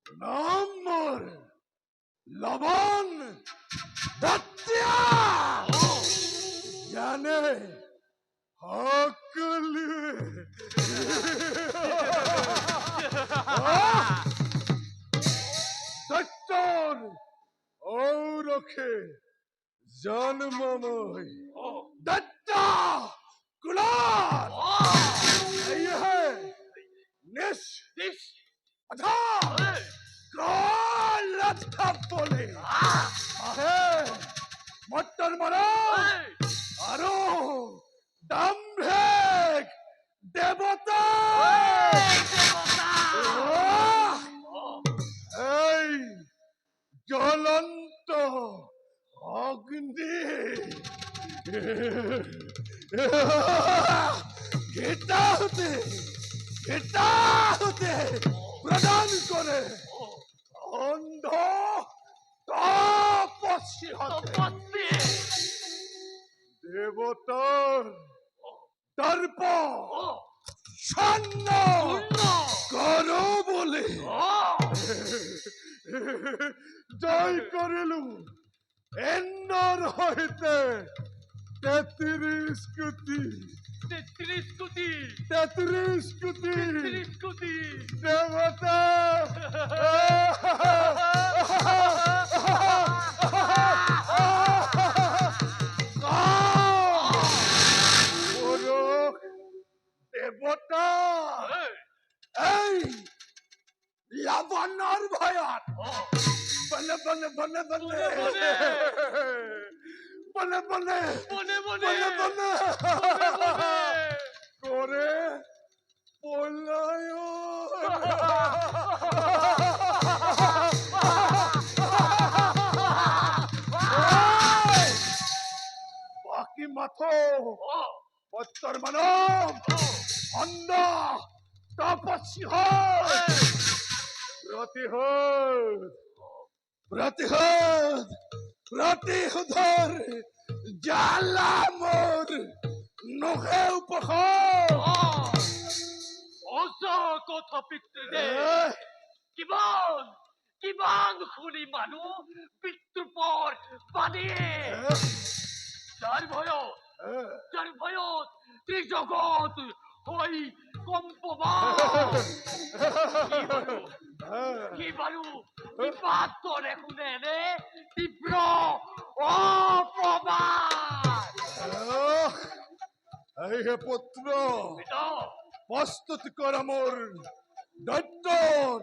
নামর লবণ হত্যা জানে হকলি সত্যর ও রখে জন্মময় दत्ता गुलाल ये है निश निश अथा कालत का बोले आहे मट्टर मरो आरो दम्भेक देवता এই জ্বলন্ত অগ্নি ঘেটা হতে প্রদান করে অন্ধ তপস্বী হতে দেবতার দর্প ছন্ন করো বলে জয় করিলু এন্নর হইতে 33 কোটি দেবতা দেবতা এই লাবণর ভয়াত বলে বলে বলে বলে বলে বলে বলে বলে করে পলায়ন বাকি মাথো পত্তর মানব অন্ধ তপস্বী হয় প্রতিহোধর জ্বালা মোর নখে উপহার কথা পিতৃদে কিমান খুনি মানুহ মৃত্যুর পর বানিয়ে যার ভয়ত ত্রিজগৎ হই কম্পমান কি বারু বিপাত করে শুনে নে তীব্র অপ্রমাণ এই হে পুত্র প্রস্তুত কর মোর দৈত্যর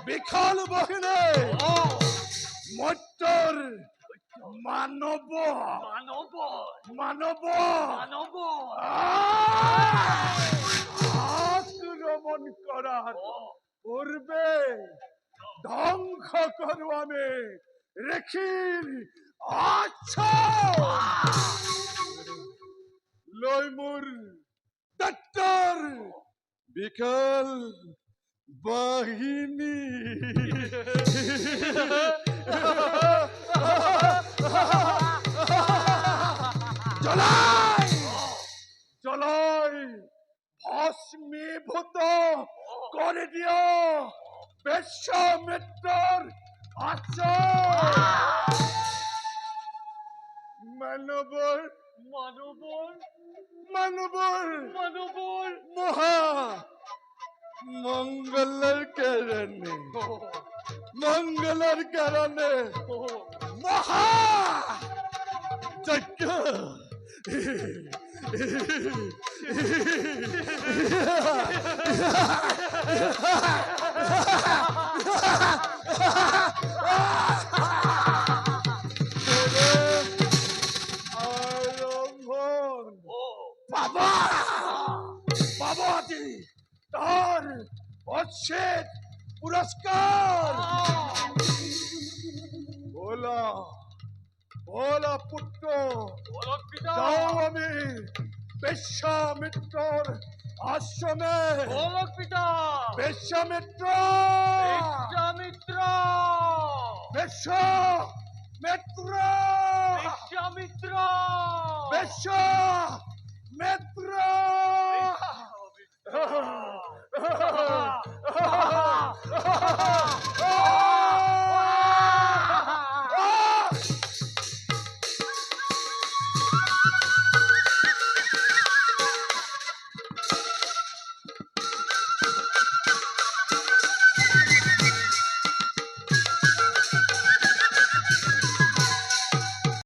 বিখাল বহিনে মট্টর মানব আক্রমণ করার পূর্বে ধ্বংস করু আমি রেখির আচ্ছা লইমুর দত্তর বিকাল বাহিনী জলাই ভস্মীভূত করে দিও বিশ্বামিত্রর আচর মানবর মহা মঙ্গলের কারণে মহা যজ্ঞ বাবাজি তার অচ্ছেদ পুরস্কার বলা পুত্র যাও আমি বিশ্বামিত্রর আশ্রমে বিশ্বামিত্র বিশ্বামিত্র